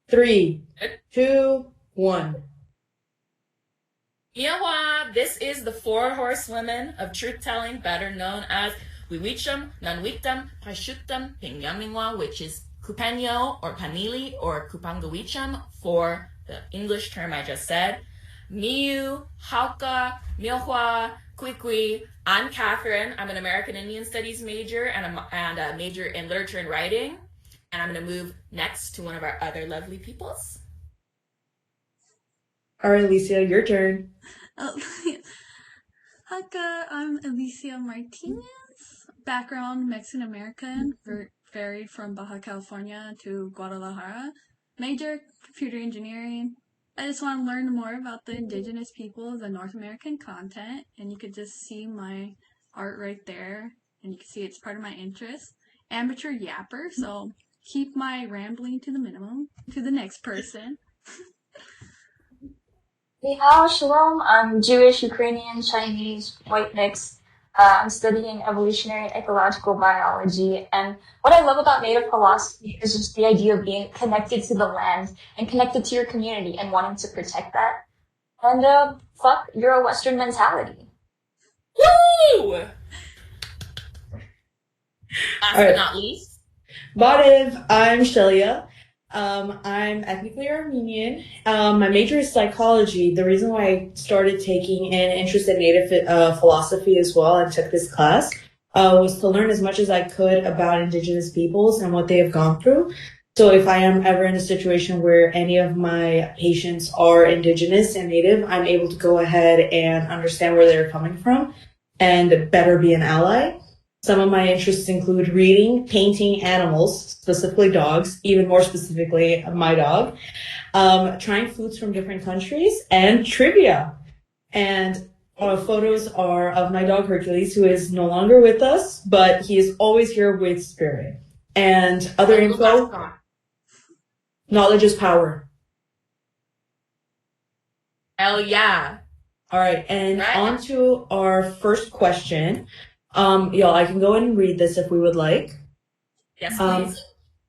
Three, two, one. Iowa, this is the four horsewomen of truth-telling, better known as Wiwicham, Nanwichtam, Paishuktam, Pingyamingwa, which is Kupenyo or Panili or Kupangawicham for the English term I just said. Miu, Hauka, Milhwa, Kwikwi. I'm Catherine. I'm an American Indian Studies major and a major in literature and writing. And I'm going to move next to one of our other lovely peoples. All right, Alicia, your turn. Haka, I'm Alicia Martinez. Background Mexican American, varied from Baja California to Guadalajara. Major computer engineering. I just want to learn more about the indigenous people of the North American continent, and you could just see my art right there, and you can see it's part of my interest. Amateur yapper, so keep my rambling to the minimum. To the next person. Ni hao, shalom. I'm Jewish, Ukrainian, Chinese, white mix. I'm studying evolutionary ecological biology. And what I love about native philosophy is just the idea of being connected to the land and connected to your community and wanting to protect that. And, fuck Euro-Western mentality. Woo! Last but not least. Bodiv, I'm Shelia. I'm ethnically Armenian. My major is psychology. The reason why I started taking an interest in native philosophy as well and took this class was to learn as much as I could about indigenous peoples and what they have gone through. So if I am ever in a situation where any of my patients are indigenous and native, I'm able to go ahead and understand where they're coming from and better be an ally. Some of my interests include reading, painting animals, specifically dogs, even more specifically my dog, trying foods from different countries, and trivia. And photos are of my dog Hercules, who is no longer with us, but he is always here with Spirit. And other info, knowledge is power. Hell yeah. All right, and on to our first question. Y'all, I can go ahead and read this if we would like. Yes, please.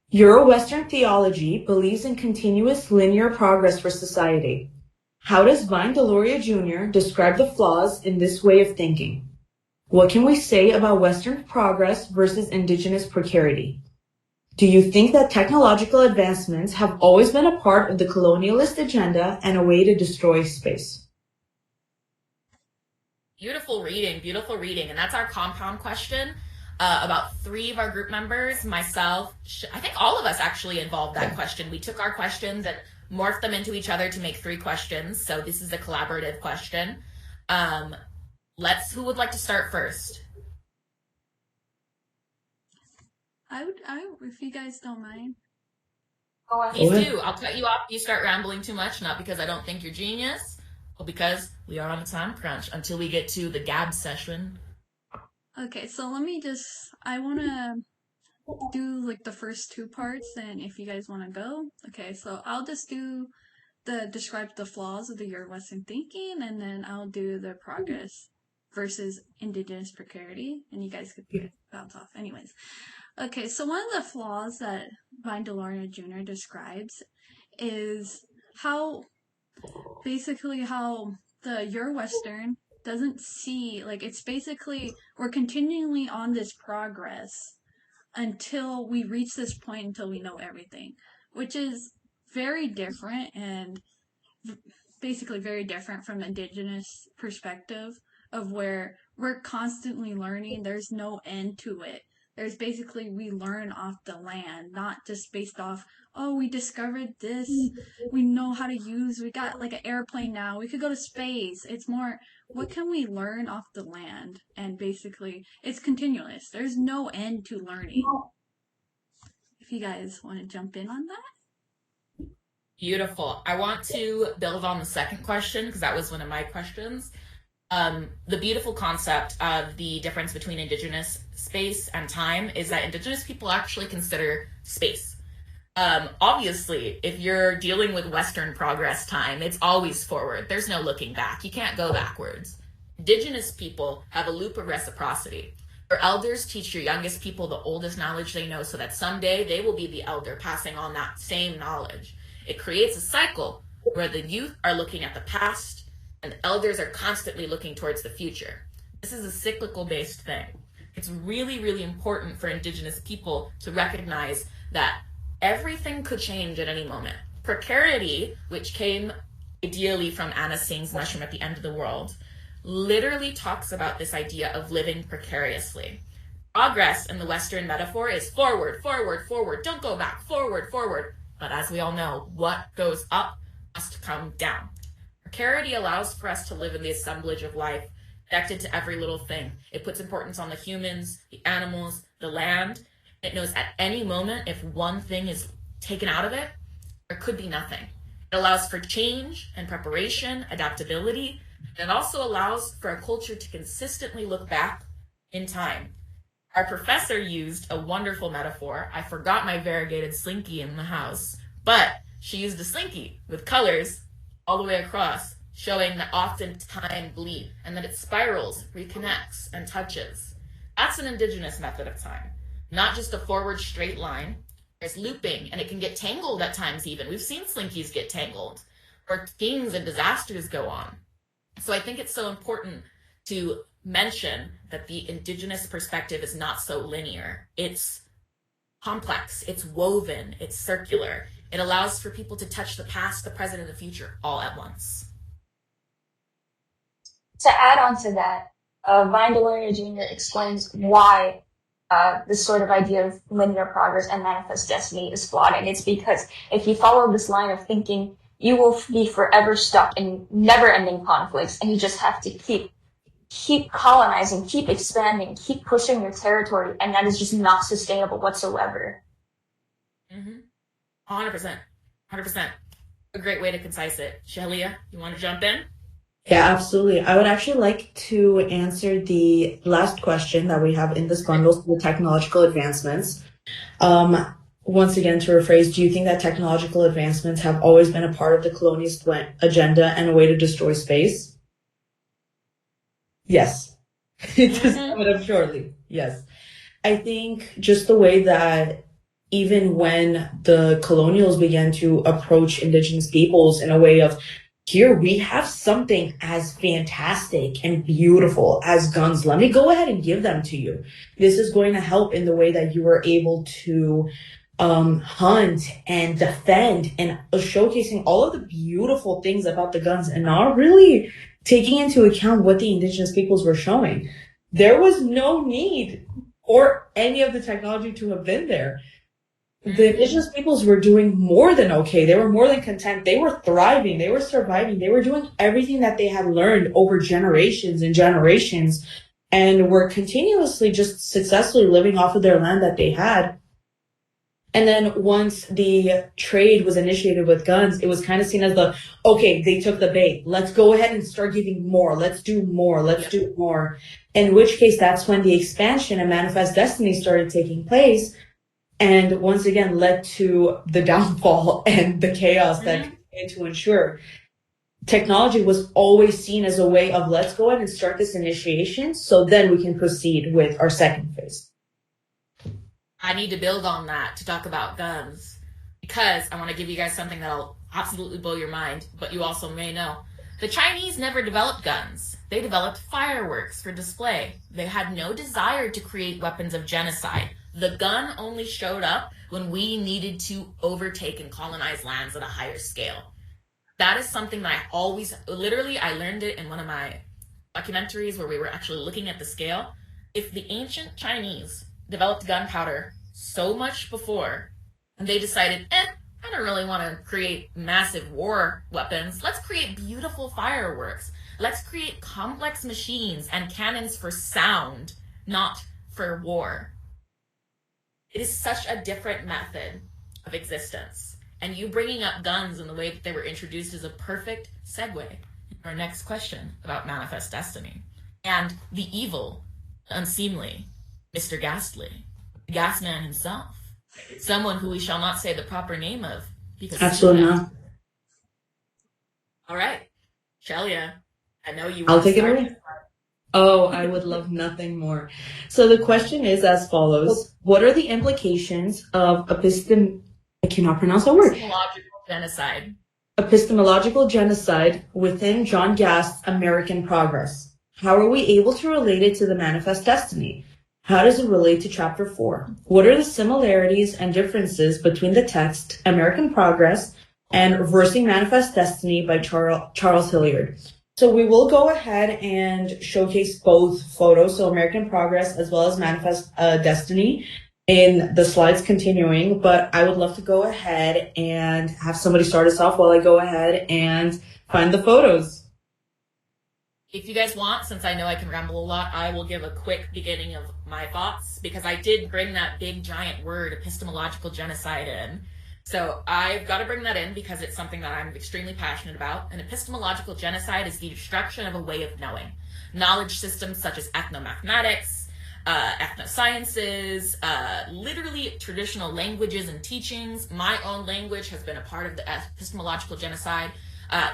Euro-Western theology believes in continuous linear progress for society. How does Vine Deloria Jr. describe the flaws in this way of thinking? What can we say about Western progress versus indigenous precarity? Do you think that technological advancements have always been a part of the colonialist agenda and a way to destroy space? Beautiful reading, beautiful reading. And that's our compound question. About 3 of our group members, myself, I think all of us actually involved that question. We took our questions and morphed them into each other to make 3 questions. So this is a collaborative question. Who would like to start first? If you guys don't mind. Please do. I'll cut you off if you start rambling too much, not because I don't think you're genius, but because we are on a time crunch until we get to the gab session. Okay, so I want to do like the first 2 parts, and if you guys want to go. Okay, so I'll just do describe the flaws of the Euro-Western thinking, and then I'll do the progress versus indigenous precarity, and you guys could bounce off. Anyways, okay, so one of the flaws that Vine Deloria Jr. describes is how the Euro-Western doesn't see, like, it's basically, we're continually on this progress until we reach this point until we know everything, which is very different and basically very different from the indigenous perspective of where we're constantly learning. There's no end to it. There's basically, we learn off the land, not just based off, oh, we discovered this, we know how to use, we got like an airplane now, we could go to space. It's more, what can we learn off the land? And basically, it's continuous. There's no end to learning. If you guys want to jump in on that. Beautiful. I want to build on the second question, because that was one of my questions. The beautiful concept of the difference between indigenous space and time is that indigenous people actually consider space. Obviously, if you're dealing with Western progress time, it's always forward. There's no looking back. You can't go backwards. Indigenous people have a loop of reciprocity. Your elders teach your youngest people the oldest knowledge they know so that someday they will be the elder passing on that same knowledge. It creates a cycle where the youth are looking at the past and the elders are constantly looking towards the future. This is a cyclical based thing. It's really, really important for Indigenous people to recognize that everything could change at any moment. Precarity, which came ideally from Anna Singh's Mushroom at the End of the World, literally talks about this idea of living precariously. Progress in the Western metaphor is forward, forward, forward, don't go back, forward, forward. But as we all know, what goes up must come down. Precarity allows for us to live in the assemblage of life, connected to every little thing. It puts importance on the humans, the animals, the land. It knows at any moment if one thing is taken out of it, there could be nothing. It allows for change and preparation, adaptability, and it also allows for a culture to consistently look back in time. Our professor used a wonderful metaphor. I forgot my variegated slinky in the house, but she used a slinky with colors all the way across, showing that often time bleed and that it spirals, reconnects, and touches. That's an Indigenous method of time, not just a forward straight line. There's looping, and it can get tangled at times even. We've seen slinkies get tangled, or kings and disasters go on. So I think it's so important to mention that the Indigenous perspective is not so linear. It's complex, it's woven, it's circular. It allows for people to touch the past, the present, and the future all at once. To add on to that, Vine Deloria Jr. explains why this sort of idea of linear progress and manifest destiny is flawed. And it's because if you follow this line of thinking, you will be forever stuck in never-ending conflicts, and you just have to keep colonizing, keep expanding, keep pushing your territory, and that is just not sustainable whatsoever. 100%. A great way to concise it. Shelia, you want to jump in? Yeah, absolutely. I would actually like to answer the last question that we have in this bundle, the technological advancements. Once again, to rephrase, do you think that technological advancements have always been a part of the colonialist agenda and a way to destroy space? Yes. To sum it up shortly, yes. I think just the way that even when the colonials began to approach Indigenous peoples in a way of, here we have something as fantastic and beautiful as guns. Let me go ahead and give them to you. This is going to help in the way that you are able to hunt and defend, and showcasing all of the beautiful things about the guns and not really taking into account what the Indigenous peoples were showing. There was no need for any of the technology to have been there. The Indigenous peoples were doing more than okay. They were more than content. They were thriving. They were surviving. They were doing everything that they had learned over generations and generations, and were continuously just successfully living off of their land that they had. And then once the trade was initiated with guns, it was kind of seen as okay, they took the bait. Let's go ahead and start giving more. Let's do more. Let's do more. In which case, that's when the expansion and manifest destiny started taking place. And once again, led to the downfall and the chaos that continued to ensure. Technology was always seen as a way of, let's go ahead and start this initiation so then we can proceed with our second phase. I need to build on that to talk about guns, because I want to give you guys something that'll absolutely blow your mind, but you also may know. The Chinese never developed guns. They developed fireworks for display. They had no desire to create weapons of genocide. The gun only showed up when we needed to overtake and colonize lands at a higher scale. That is something that I learned it in one of my documentaries where we were actually looking at the scale. If the ancient Chinese developed gunpowder so much before, and they decided, I don't really want to create massive war weapons. Let's create beautiful fireworks. Let's create complex machines and cannons for sound, not for war. It is such a different method of existence. And you bringing up guns in the way that they were introduced is a perfect segue to our next question about manifest destiny. And the evil, unseemly, Mr. Ghastly, the gas man himself, someone who we shall not say the proper name of. Because absolutely not. All right, Shelia, I know you. I'll take it away. Oh, I would love nothing more. So the question is as follows: what are the implications of I cannot pronounce that word. Epistemological genocide. Epistemological genocide within John Gast's American Progress. How are we able to relate it to the Manifest Destiny? How does it relate to Chapter 4? What are the similarities and differences between the text American Progress and Reversing Manifest Destiny by Charles Hilliard? So we will go ahead and showcase both photos, so American Progress as well as Manifest Destiny, in the slides continuing, but I would love to go ahead and have somebody start us off while I go ahead and find the photos. If you guys want, since I know I can ramble a lot, I will give a quick beginning of my thoughts, because I did bring that big giant word, epistemological genocide, in. So I've got to bring that in because it's something that I'm extremely passionate about. An epistemological genocide is the destruction of a way of knowing. Knowledge systems such as ethnomathematics, ethnosciences, literally traditional languages and teachings. My own language has been a part of the epistemological genocide.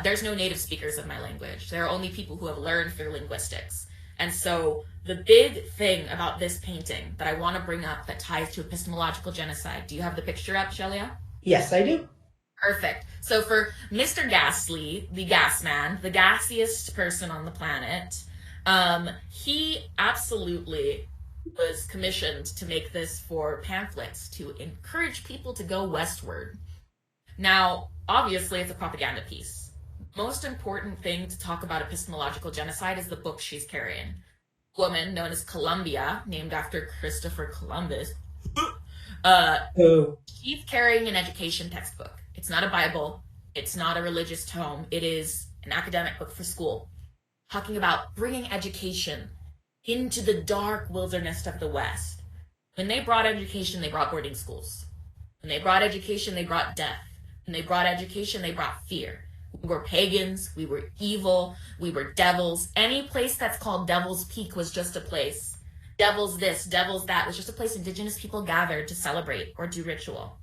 There's no native speakers of my language. There are only people who have learned through linguistics. And so the big thing about this painting that I want to bring up that ties to epistemological genocide, do you have the picture up, Shelia? Yes, I do. Perfect. So for Mr. Ghastly, the gas man, the gassiest person on the planet, he absolutely was commissioned to make this for pamphlets to encourage people to go westward. Now, obviously, it's a propaganda piece. Most important thing to talk about epistemological genocide is the book she's carrying. A woman known as Columbia, named after Christopher Columbus, she's carrying an education textbook. It's not a Bible. It's not a religious tome. It is an academic book for school, talking about bringing education into the dark wilderness of the West. When they brought education, they brought boarding schools. When they brought education, they brought death. When they brought education, they brought fear. We were pagans, we were evil, we were devils. Any place that's called Devil's Peak was just a place. Devil's this, devil's that was just a place indigenous people gathered to celebrate or do ritual.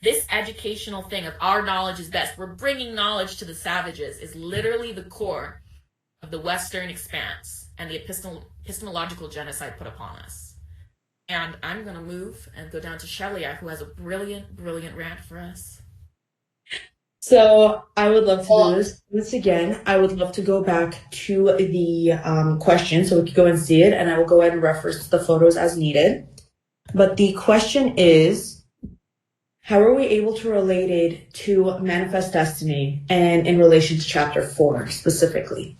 This educational thing of our knowledge is best, we're bringing knowledge to the savages, is literally the core of the Western expanse and the epistemological genocide put upon us. And I'm going to move and go down to Shelia, who has a brilliant, brilliant rant for us. So I would love to do this once again. I would love to go back to the question so we could go and see it, and I will go ahead and reference the photos as needed. But the question is, how are we able to relate it to Manifest Destiny and in relation to Chapter 4 specifically?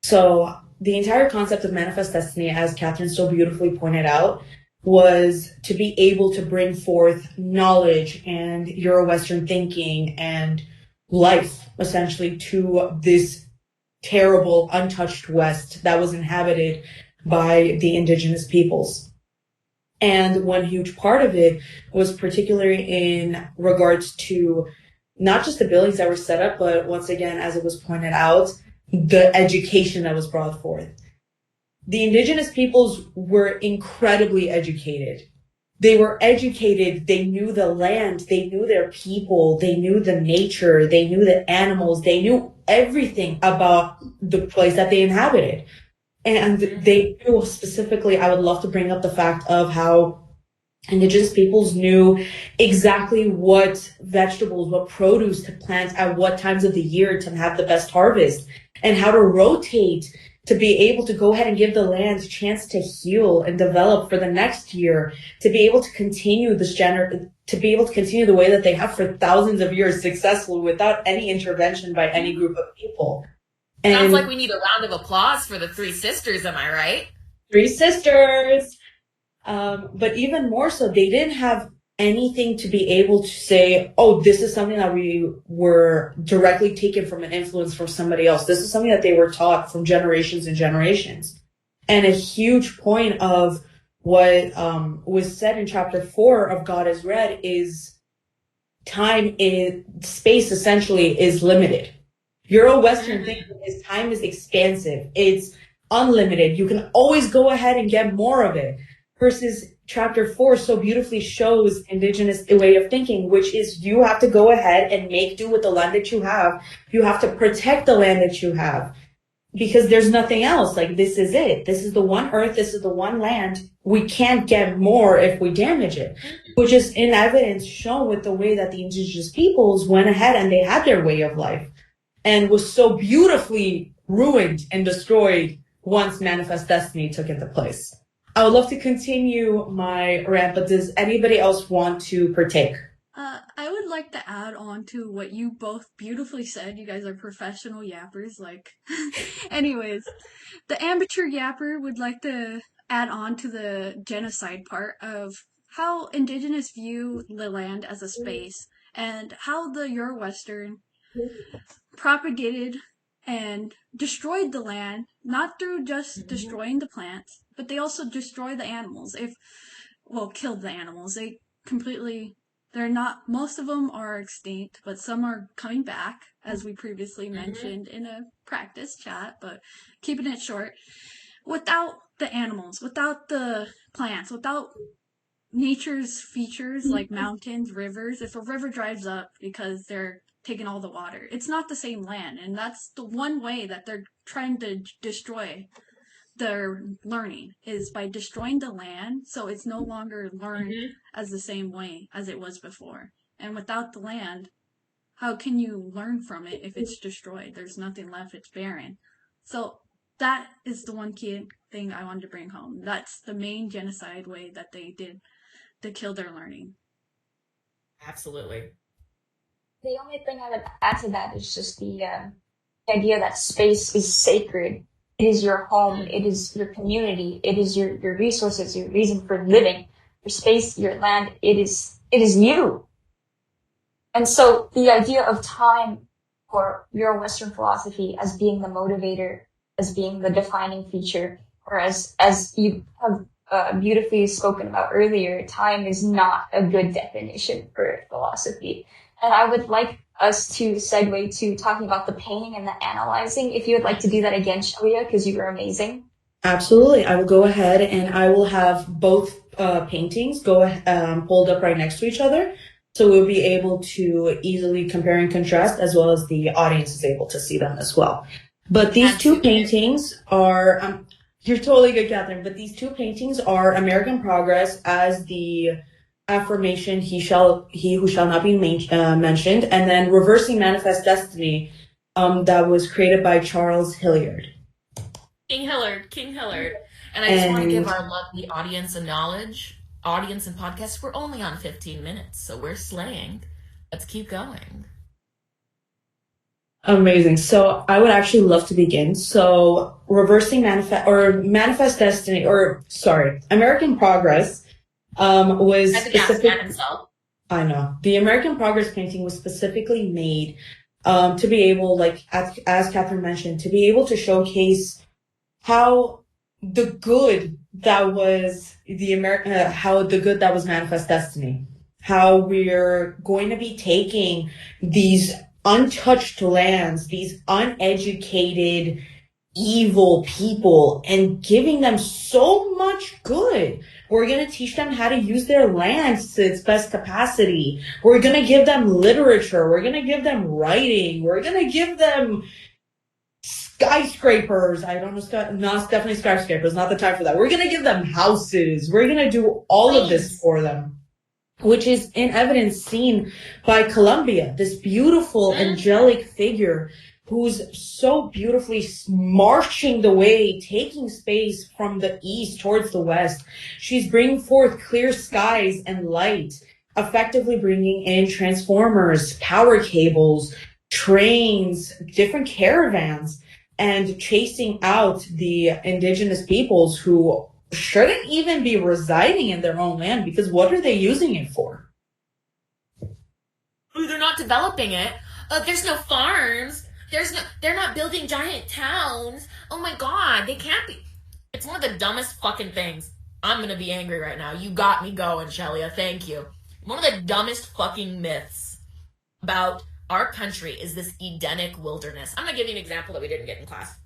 So the entire concept of Manifest Destiny, as Catherine so beautifully pointed out, was to be able to bring forth knowledge and Euro-Western thinking and life, essentially, to this terrible, untouched West that was inhabited by the indigenous peoples. And one huge part of it was particularly in regards to not just the buildings that were set up, but once again, as it was pointed out, the education that was brought forth. The indigenous peoples were incredibly educated. They were educated. They knew the land. They knew their people. They knew the nature. They knew the animals. They knew everything about the place that they inhabited. And they knew specifically, I would love to bring up the fact of how indigenous peoples knew exactly what vegetables, what produce to plant at what times of the year to have the best harvest, and how to rotate to be able to go ahead and give the land a chance to heal and develop for the next year, to be able to continue to be able to continue the way that they have for thousands of years successfully without any intervention by any group of people. And sounds like we need a round of applause for the three sisters, am I right? Three sisters. But even more so, they didn't have anything to be able to say, oh, this is something that we were directly taken from an influence from somebody else. This is something that they were taught from generations and generations. And a huge point of what was said in Chapter 4 of God is Red is space essentially is limited. Euro-Western thinking is time is expansive. It's unlimited. You can always go ahead and get more of it. Versus Chapter 4 so beautifully shows indigenous way of thinking, which is you have to go ahead and make do with the land that you have. You have to protect the land that you have. because there's nothing else. Like, this is it. This is the one earth. This is the one land. We can't get more if we damage it, which is in evidence shown with the way that the indigenous peoples went ahead and they had their way of life and was so beautifully ruined and destroyed once Manifest Destiny took into place. I would love to continue my rant, but does anybody else want to partake? I would like to add on to what you both beautifully said. You guys are professional yappers, like. Anyways, the amateur yapper would like to add on to the genocide part of how indigenous view the land as a space and how the Eurowestern propagated and destroyed the land, not through just destroying the plants, but they also destroy the animals. Killed the animals. They completely, they're not, most of them are extinct, but some are coming back, as we previously mentioned in a practice chat, but keeping it short. Without the animals, without the plants, without nature's features like mountains, rivers, if a river dries up because they're taking all the water, it's not the same land. And that's the one way that they're trying to destroy their learning, is by destroying the land so it's no longer learned as the same way as it was before. And without the land, how can you learn from it if it's destroyed? There's nothing left, it's barren. So that is the one key thing I wanted to bring home. That's the main genocide way that they did to kill their learning. Absolutely. The only thing I would add to that is just the idea that space is sacred. It is your home. It is your community. It is your resources, your reason for living, your space, your land. It is you. And so the idea of time for Euro-Western philosophy as being the motivator, as being the defining feature, or as you have beautifully spoken about earlier, time is not a good definition for philosophy. And I would like us to segue to talking about the painting and the analyzing. If you would like to do that again, Shelia, because you were amazing. Absolutely. I will go ahead and I will have both paintings hold up right next to each other. So we'll be able to easily compare and contrast, as well as the audience is able to see them as well. But these two paintings are, you're totally good, Catherine, but these two paintings are American Progress as the affirmation, he who shall not be mentioned, and then Reversing Manifest Destiny, that was created by Charles Hilliard. King Hilliard. And I just want to give our lovely audience and podcast, we're only on 15 minutes, so we're slaying. Let's keep going. Amazing. So I would actually love to begin. So Manifest Destiny, American Progress was specific. I know. The American Progress painting was specifically made to be able, like as Catherine mentioned, to be able to showcase how the good that was Manifest Destiny. How we're going to be taking these untouched lands, these uneducated, evil people, and giving them so much good. We're going to teach them how to use their lands to its best capacity. We're going to give them literature. We're going to give them writing. We're going to give them skyscrapers. I don't know, not definitely skyscrapers, not the time for that. We're going to give them houses. We're going to do all of this for them, which is in evidence seen by Columbia, this beautiful angelic figure who's so beautifully marching the way, taking space from the east towards the west. She's bringing forth clear skies and light, effectively bringing in transformers, power cables, trains, different caravans, and chasing out the indigenous peoples who shouldn't even be residing in their own land, because what are they using it for? They're not developing it. There's no farms. They're not building giant towns. Oh my god, they can't be. It's one of the dumbest fucking things. I'm gonna be angry right now. You got me going, Shelia. Thank you. One of the dumbest fucking myths about our country is this Edenic wilderness. I'm gonna give you an example that we didn't get in class.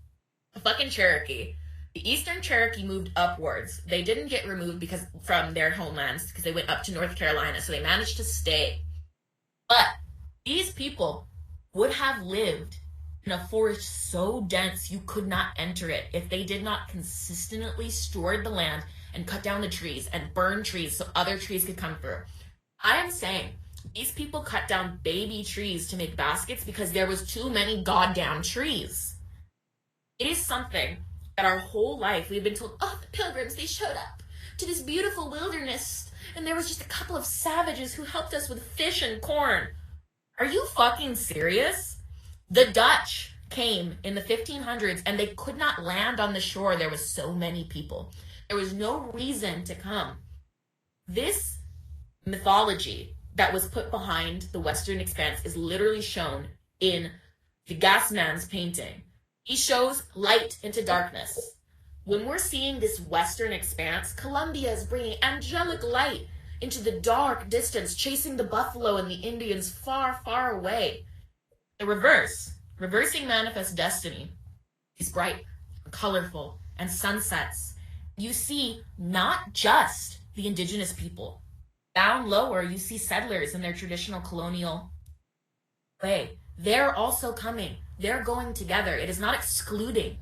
The fucking Cherokee. The Eastern Cherokee moved upwards. They didn't get removed from their homelands because they went up to North Carolina, so they managed to stay. But these people would have lived in a forest so dense you could not enter it if they did not consistently steward the land and cut down the trees and burn trees so other trees could come through. I am saying these people cut down baby trees to make baskets because there was too many goddamn trees. It is something that our whole life we've been told, oh, the pilgrims, they showed up to this beautiful wilderness and there was just a couple of savages who helped us with fish and corn. Are you fucking serious? The Dutch came in the 1500s and they could not land on the shore. There was so many people. There was no reason to come. This mythology that was put behind the Western Expanse is literally shown in the Gasman's painting. He shows light into darkness. When we're seeing this Western Expanse, Colombia is bringing angelic light into the dark distance, chasing the buffalo and the Indians far, far away. The reversing Manifest Destiny is bright, colorful, and sunsets. You see not just the indigenous people. Down lower, you see settlers in their traditional colonial way. They're also coming. They're going together. It is not excluding.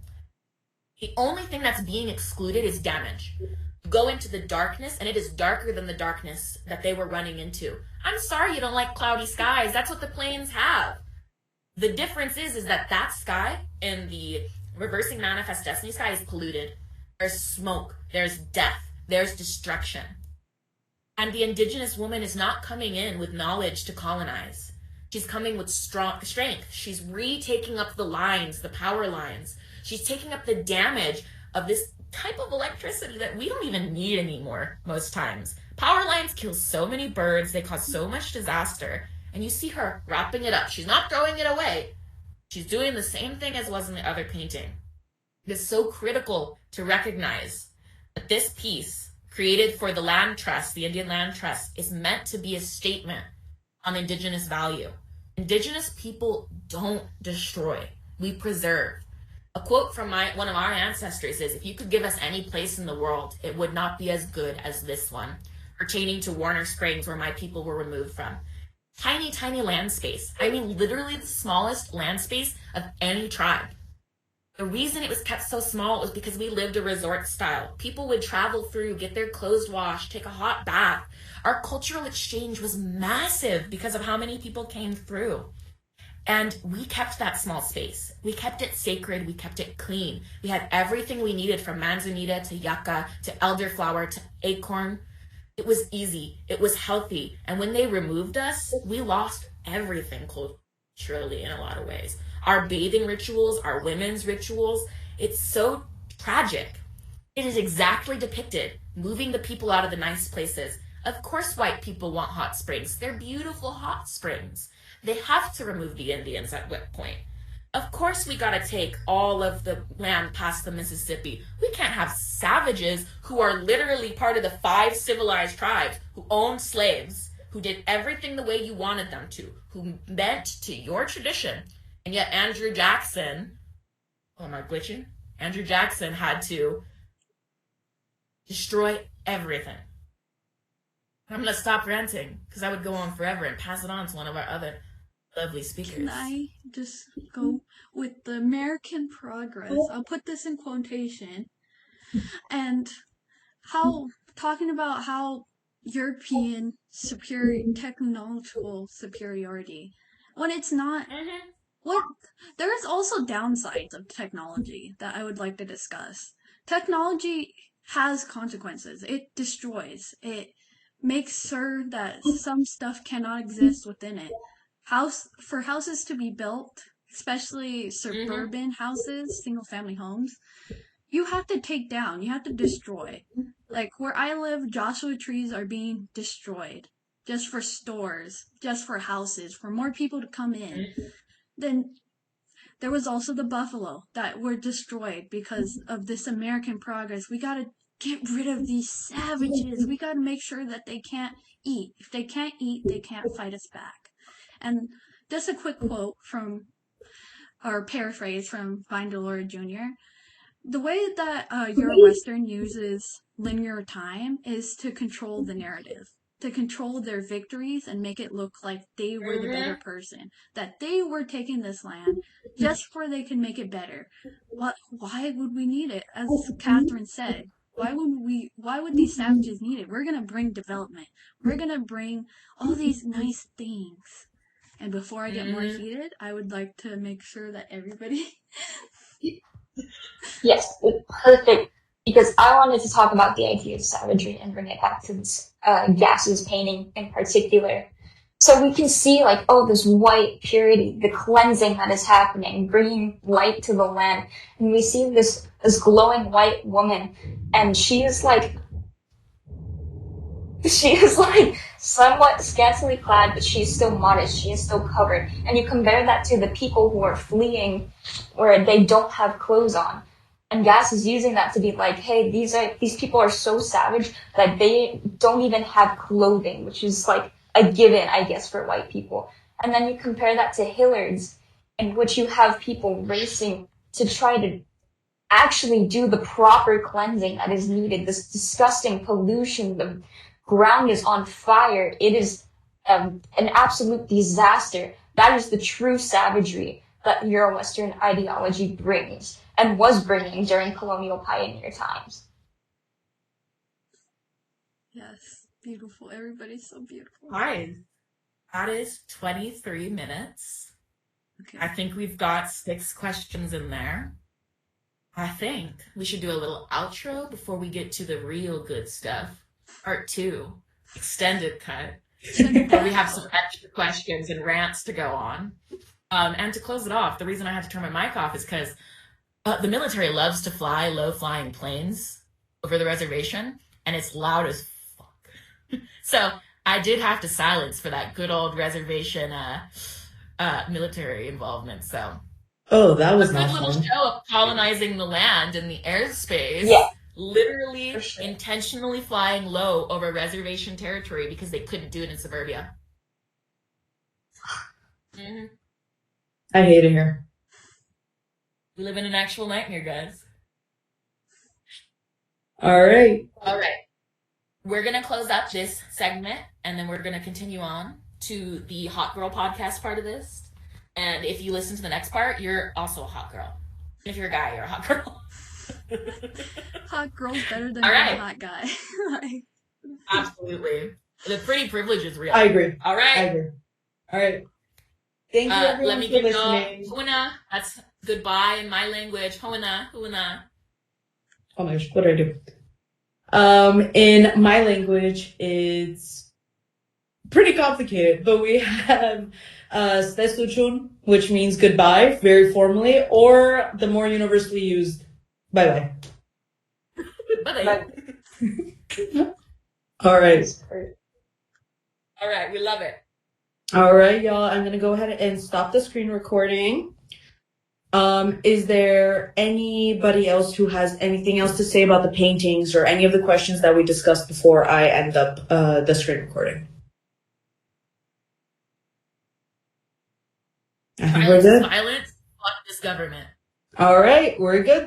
The only thing that's being excluded is damage. You go into the darkness, and it is darker than the darkness that they were running into. I'm sorry you don't like cloudy skies. That's what the plains have. The difference is that that sky in the reversing Manifest Destiny sky is polluted. There's smoke. There's death. There's destruction. And the indigenous woman is not coming in with knowledge to colonize. She's coming with strength. She's retaking up the lines, the power lines. She's taking up the damage of this type of electricity that we don't even need anymore most times. Power lines kill so many birds. They cause so much disaster. And you see her wrapping it up. She's not throwing it away. She's doing the same thing as was in the other painting. It is so critical to recognize that this piece, created for the land trust, the Indian land trust, is meant to be a statement on indigenous value. Indigenous people don't destroy. We preserve. A quote from one of our ancestors is, if you could give us any place in the world, it would not be as good as this one, pertaining to Warner Springs, where my people were removed from. Tiny, tiny land space. I mean, literally the smallest land space of any tribe. The reason it was kept so small was because we lived a resort style. People would travel through, get their clothes washed, take a hot bath. Our cultural exchange was massive because of how many people came through. And we kept that small space. We kept it sacred. We kept it clean. We had everything we needed, from manzanita to yucca to elderflower to acorn. It was easy. It was healthy. And when they removed us, we lost everything culturally in a lot of ways. Our bathing rituals, our women's rituals, it's so tragic. It is exactly depicted, moving the people out of the nice places. Of course white people want hot springs. They're beautiful hot springs. They have to remove the Indians at what point? Of course we gotta take all of the land past the Mississippi. We can't have savages who are literally part of the 5 civilized tribes who owned slaves, who did everything the way you wanted them to, who bent to your tradition. And yet Andrew Jackson, oh, am I glitching? Andrew Jackson had to destroy everything. I'm going to stop ranting because I would go on forever and pass it on to one of our other lovely speakers. Can I just go with the American progress? I'll put this in quotation. And talking about how European technological superiority, when it's not. There is also downsides of technology that I would like to discuss. Technology has consequences. It destroys. It makes sure that some stuff cannot exist within it. For houses to be built, especially suburban houses, single-family homes, you have to take down. You have to destroy. Like where I live, Joshua trees are being destroyed just for stores, just for houses, for more people to come in. Then there was also the buffalo that were destroyed because of this American progress. We gotta get rid of these savages. We gotta make sure that they can't eat. If they can't eat, they can't fight us back. And just a quick quote or paraphrase from Vine Delora Jr. The way that Eurowestern uses linear time is to control the narrative. to control their victories and make it look like they were the better person, that they were taking this land just for they can make it better. Why would we need it? As Catherine said, why would these savages need it? We're gonna bring development. We're gonna bring all these nice things. And before I get more heated, I would like to make sure that everybody Yes, perfect. Because I wanted to talk about the idea of savagery and bring it back to this Gass's painting in particular. So we can see like, oh, this white purity, the cleansing that is happening, bringing light to the land. And we see this glowing white woman, and she is like somewhat scantily clad, but she's still modest. She is still covered. And you compare that to the people who are fleeing, where they don't have clothes on. And Gass is using that to be like, hey, these people are so savage that they don't even have clothing, which is like a given, I guess, for white people. And then you compare that to Hilliard's, in which you have people racing to try to actually do the proper cleansing that is needed. This disgusting pollution, the ground is on fire. It is an absolute disaster. That is the true savagery that Euro-Western ideology brings and was bringing during colonial pioneer times. Yes, beautiful. Everybody's so beautiful. Hi. That is 23 minutes. Okay. I think we've got 6 questions in there. I think we should do a little outro before we get to the real good stuff. Part 2, extended cut, where we have some extra questions and rants to go on. And to close it off, the reason I had to turn my mic off is because the military loves to fly low-flying planes over the reservation, and it's loud as fuck. So I did have to silence for that good old reservation military involvement. So Oh, that was a good not little fun. show of colonizing the land and the airspace. Yeah. Literally For sure. intentionally flying low over reservation territory because they couldn't do it in suburbia. hmm I hate it here. We live in an actual nightmare, guys. All right. All right. We're going to close up this segment, and then we're going to continue on to the Hot Girl podcast part of this. And if you listen to the next part, you're also a hot girl. If you're a guy, you're a hot girl. Hot girl's better than All being right. a hot guy. Like, Absolutely. The pretty privilege is real. I agree. All I right. agree. All right. Thank you, everyone, Let me for give listening. y'all Huna. That's goodbye in my language. Huna, Huna. Oh my gosh, what did I do? In my language, it's pretty complicated, but we have Stesuchun, which means goodbye, very formally, or the more universally used, bye-bye. Bye-bye. All right. All right, we love it. All right, y'all. I'm going to go ahead and stop the screen recording. Is there anybody else who has anything else to say about the paintings or any of the questions that we discussed before I end up the screen recording? I think we're Silence is good. violence. Fuck this government. All right, we're good.